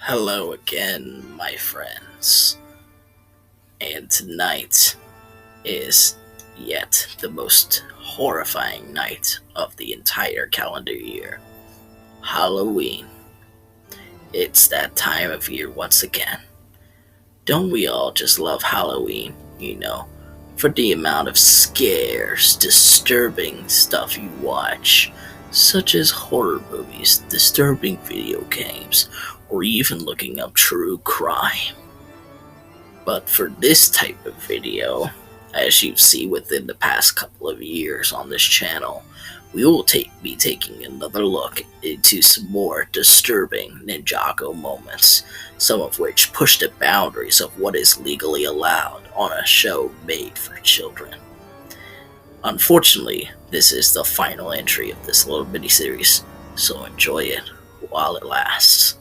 Hello again, my friends. And tonight is yet the most horrifying night of the entire calendar year Halloween. It's that time of year once again. Don't we all just love Halloween, for the amount of scares, disturbing stuff you watch, such as horror movies, disturbing video games, or even looking up true crime? But for this type of video, as you see within the past couple of years on this channel, we will be taking another look into some more disturbing Ninjago moments, some of which push the boundaries of what is legally allowed on a show made for children. Unfortunately, this is the final entry of this little miniseries, so enjoy it while it lasts.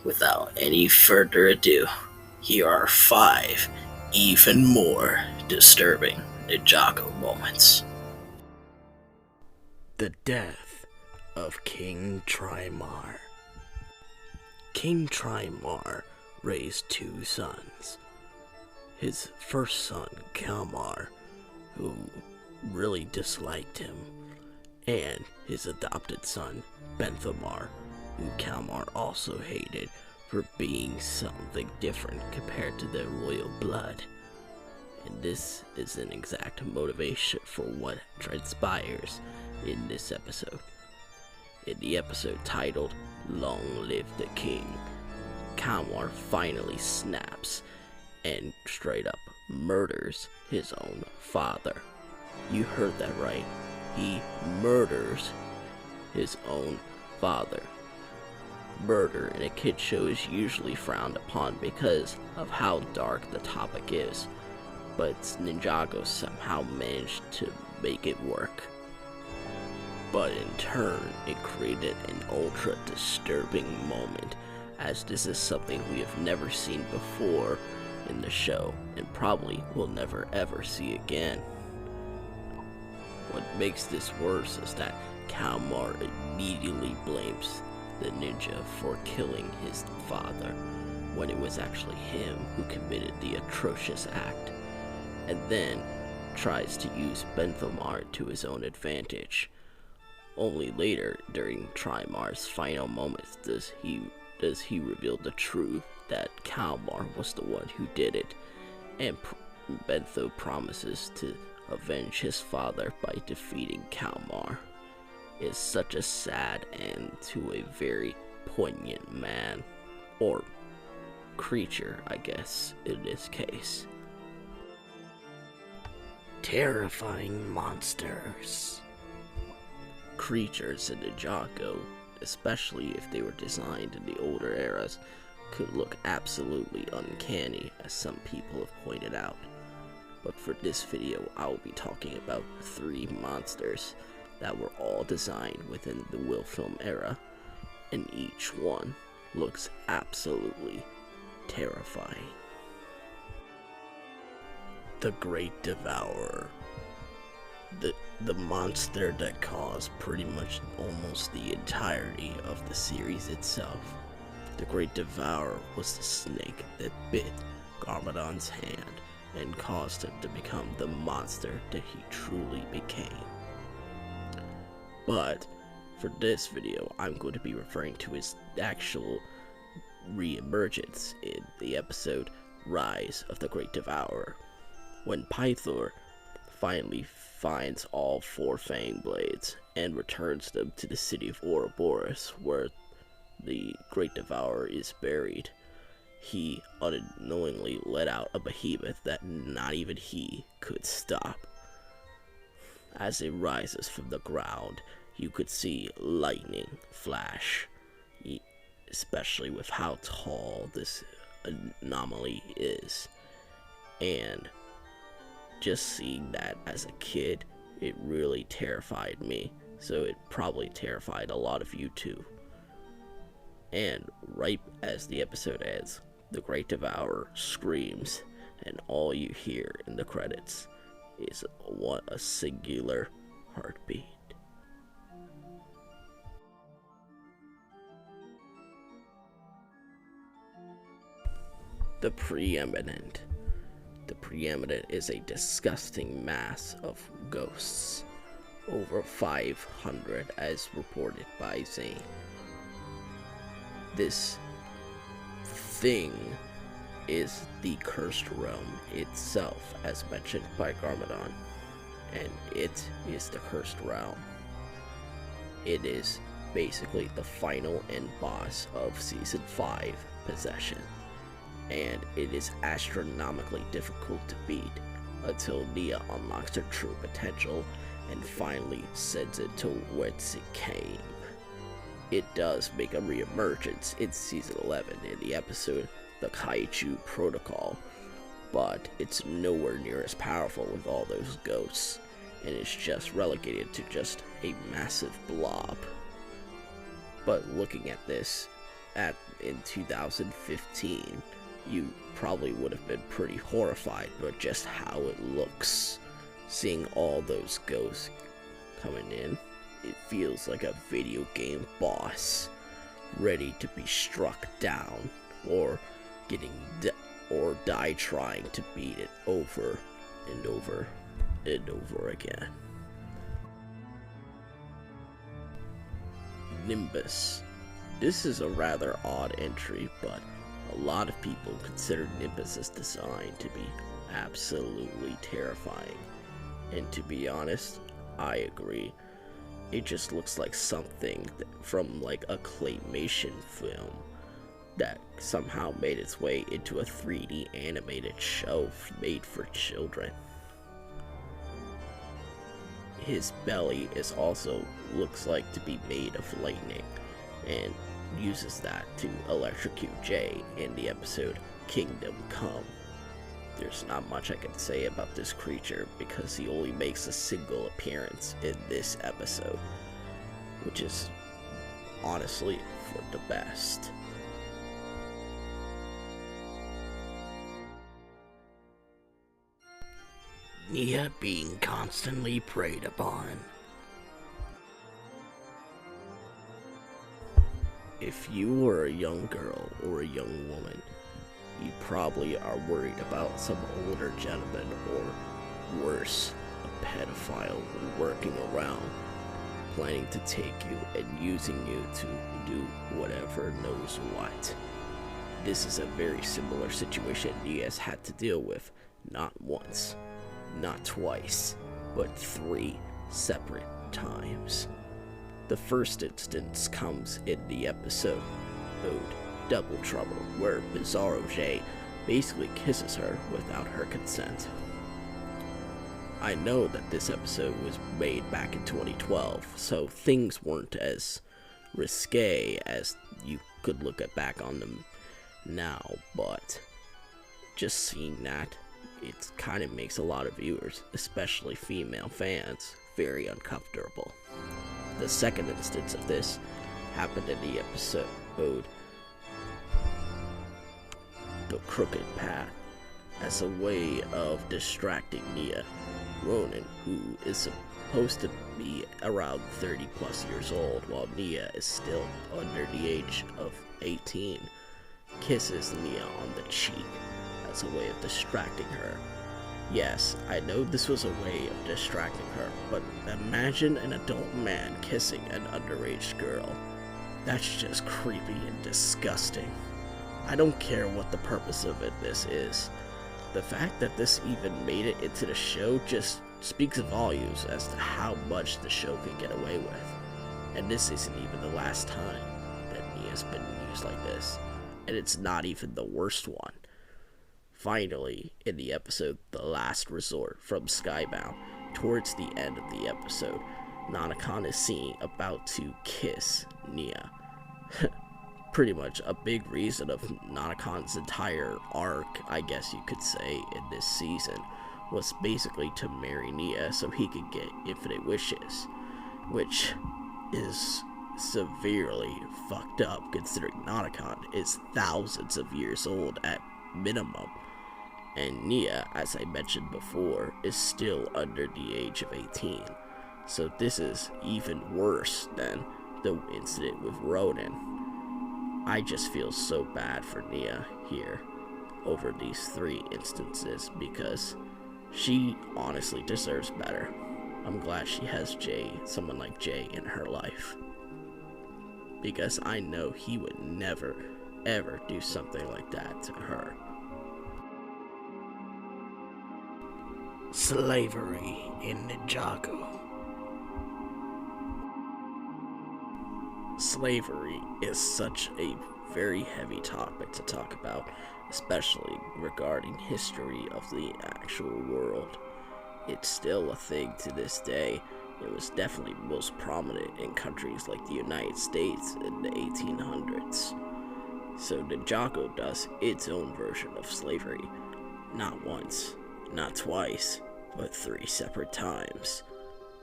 Without any further ado, here are 5 even more disturbing Ninjago moments. The Death of King Trimar. King Trimar raised 2 sons. His first son, Kalmar, who really disliked him, and his adopted son, Benthamar, who Kalmar also hated for being something different compared to their royal blood. And this is an exact motivation for what transpires in this episode. In the episode titled Long Live the King, Kalmar finally snaps and straight up murders his own father. You heard that right. He murders his own father. Murder in a kid's show is usually frowned upon because of how dark the topic is, but Ninjago somehow managed to make it work. But in turn, it created an ultra disturbing moment, as this is something we have never seen before in the show, and probably will never ever see again. What makes this worse is that Kalmar immediately blames the ninja for killing his father, when it was actually him who committed the atrocious act, and then tries to use Benthamar to his own advantage. Only later, during Trimar's final moments, does he reveal the truth that Kalmar was the one who did it, and Bentho promises to avenge his father by defeating Kalmar. Is such a sad end to a very poignant man, or creature, I guess, in this case. Terrifying monsters. Creatures in Ninjago, especially if they were designed in the older eras, could look absolutely uncanny, as some people have pointed out. But for this video, I will be talking about 3 monsters that were all designed within the Wilfilm era, and each one looks absolutely terrifying. The Great Devourer. The monster that caused pretty much almost the entirety of the series itself. The Great Devourer was the snake that bit Garmadon's hand and caused him to become the monster that he truly became. But for this video, I'm going to be referring to his actual re-emergence in the episode Rise of the Great Devourer, when Pythor finally finds all 4 Fang Blades and returns them to the city of Ouroboros, where the Great Devourer is buried. He unknowingly let out a behemoth that not even he could stop. As it rises from the ground, you could see lightning flash, especially with how tall this anomaly is. And just seeing that as a kid, it really terrified me, so it probably terrified a lot of you too. And right as the episode ends, the Great Devourer screams, and all you hear in the credits is a singular heartbeat. The Preeminent. The Preeminent is a disgusting mass of ghosts. Over 500 as reported by Zane. This thing is the cursed realm itself, as mentioned by Garmadon. And it is the cursed realm. It is basically the final end boss of Season 5, Possession. And it is astronomically difficult to beat until Nia unlocks her true potential and finally sends it to whence it came. It does make a reemergence in Season 11 in the episode The Kaiju Protocol, but it's nowhere near as powerful with all those ghosts, and it's just relegated to just a massive blob. But looking at this in 2015, you probably would have been pretty horrified by just how it looks. Seeing all those ghosts coming in, it feels like a video game boss ready to be struck down or or die trying to beat it over and over and over again. Nimbus. This is a rather odd entry, but a lot of people consider Nimbus's design to be absolutely terrifying. And to be honest, I agree. It just looks like something from like a claymation film that somehow made its way into a 3D animated show made for children. His belly is also looks like to be made of lightning, and uses that to electrocute Jay in the episode Kingdom Come. There's not much I can say about this creature because he only makes a single appearance in this episode, which is honestly for the best. Nia being constantly preyed upon. If you were a young girl or a young woman, you probably are worried about some older gentleman or worse, a pedophile lurking around, planning to take you and using you to do whatever knows what. This is a very similar situation Nia's had to deal with, not once, not twice, but 3 separate times. The first instance comes in the episode Double Trouble, where Bizarro J basically kisses her without her consent. I know that this episode was made back in 2012, so things weren't as risque as you could look back on them now, but just seeing that, it kind of makes a lot of viewers, especially female fans, very uncomfortable. The second instance of this happened in the episode The Crooked Path. As a way of distracting Nia, Ronan, who is supposed to be around 30 plus years old while Nia is still under the age of 18, kisses Nia on the cheek as a way of distracting her. Yes, I know this was a way of distracting her, but imagine an adult man kissing an underage girl. That's just creepy and disgusting. I don't care what the purpose of this is. The fact that this even made it into the show just speaks volumes as to how much the show can get away with. And this isn't even the last time that Nia's been used like this. And it's not even the worst one. Finally, in the episode The Last Resort from Skybound, towards the end of the episode, Nanakon is seen about to kiss Nia. Pretty much a big reason of Nanakon's entire arc, I guess you could say, in this season, was basically to marry Nia so he could get infinite wishes, which is severely fucked up considering Nanakon is thousands of years old at minimum. And Nia, as I mentioned before, is still under the age of 18. So this is even worse than the incident with Ronan. I just feel so bad for Nia here. over these 3 instances because she honestly deserves better. I'm glad she has someone like Jay in her life, because I know he would never ever do something like that to her. Slavery in Ninjago. Slavery is such a very heavy topic to talk about, especially regarding history of the actual world. It's still a thing to this day. It was definitely most prominent in countries like the United States in the 1800s. So Ninjago does its own version of slavery, not once, not twice, but 3 separate times.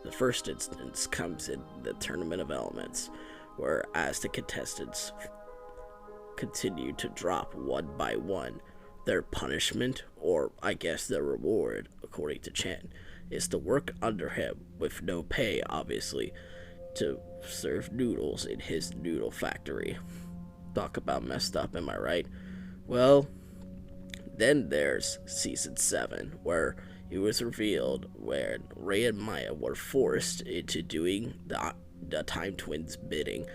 The first instance comes in the Tournament of Elements, where as the contestants continue to drop one by one, their punishment, or I guess their reward, according to Chen, is to work under him with no pay, obviously, to serve noodles in his noodle factory. Talk about messed up, am I right? Well, then there's Season 7, where it was revealed when Ray and Maya were forced into doing the Time Twins' bidding,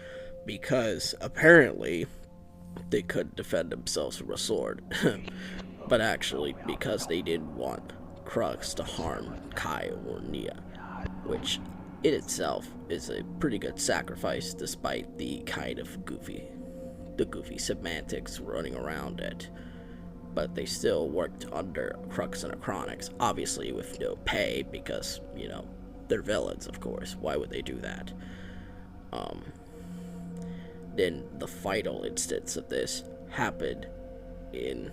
because apparently they couldn't defend themselves from a sword, but actually because they didn't want Crux to harm Kai or Nia, which in itself is a pretty good sacrifice despite the kind of goofy semantics running around it. But they still worked under Crux and Acronix, obviously with no pay, because, they're villains, of course. Why would they do that? Then the final instance of this happened in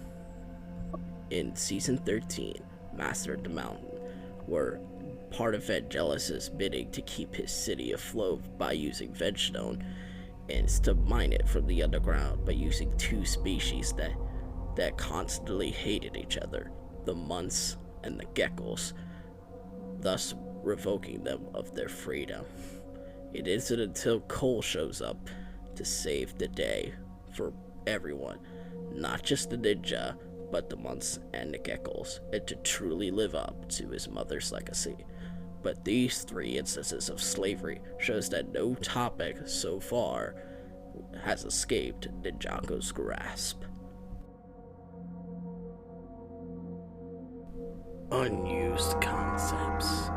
Season 13, Master of the Mountain, where part of Vangelis's bidding to keep his city afloat by using Vegstone is to mine it from the underground by using 2 species that constantly hated each other, the Munts and the Geckos, thus revoking them of their freedom. It isn't until Cole shows up to save the day for everyone, not just the ninja, but the Munts and the Geckos, and to truly live up to his mother's legacy. But these 3 instances of slavery shows that no topic so far has escaped Ninjago's grasp. Unused Concepts.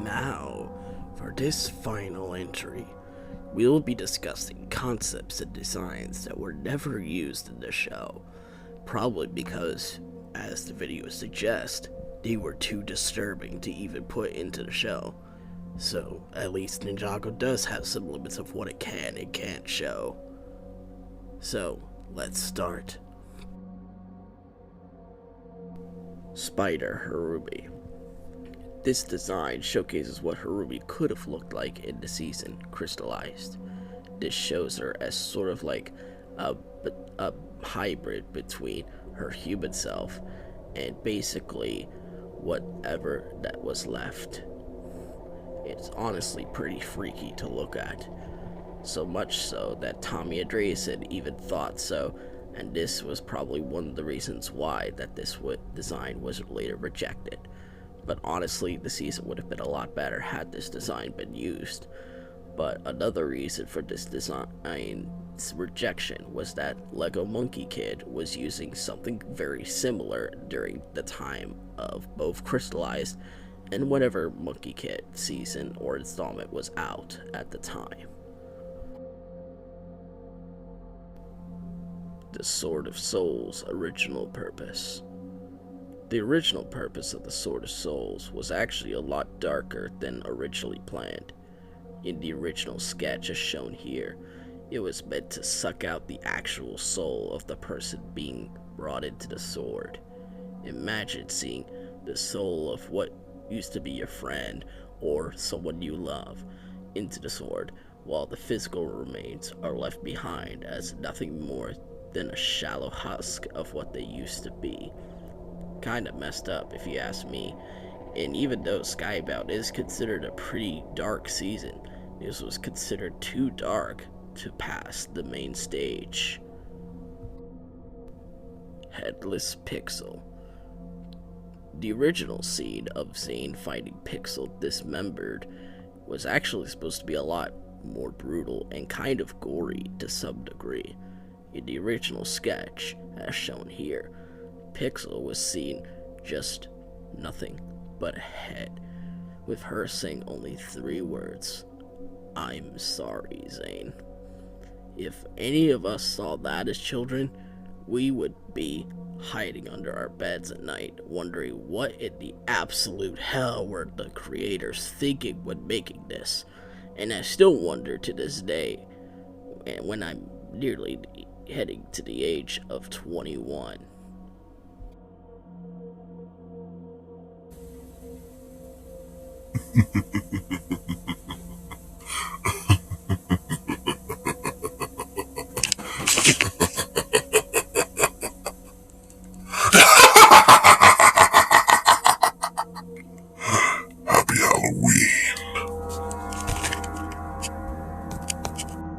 Now, for this final entry, we'll be discussing concepts and designs that were never used in the show, probably because, as the video suggests, they were too disturbing to even put into the show. So, at least Ninjago does have some limits of what it can and can't show. So, let's start. Spider Harumi. This design showcases what Harumi could have looked like in the season crystallized. This shows her as sort of like a hybrid between her human self and basically whatever that was left. It's honestly pretty freaky to look at. So much so that Tommy Andreasen even thought so, and this was probably one of the reasons why that this design was later rejected. But honestly, the season would have been a lot better had this design been used. But another reason for this design's rejection was that Lego Monkey Kid was using something very similar during the time of both Crystallized and whatever Monkey Kid season or installment was out at the time. The Sword of Souls' original purpose. The original purpose of the Sword of Souls was actually a lot darker than originally planned. In the original sketch as shown here, it was meant to suck out the actual soul of the person being brought into the sword. Imagine seeing the soul of what used to be your friend or someone you love into the sword, while the physical remains are left behind as nothing more than a shallow husk of what they used to be. Kinda messed up if you ask me, and even though Skybound is considered a pretty dark season, this was considered too dark to pass the main stage. headless Pixel. The original scene of Zane fighting Pixel dismembered was actually supposed to be a lot more brutal and kind of gory to some degree. In the original sketch, as shown here, Pixel was seen just nothing but a head, with her saying only 3 words: "I'm sorry, Zane." If any of us saw that as children, we would be hiding under our beds at night, wondering what in the absolute hell were the creators thinking when making this. And I still wonder to this day, when I'm nearly heading to the age of 21.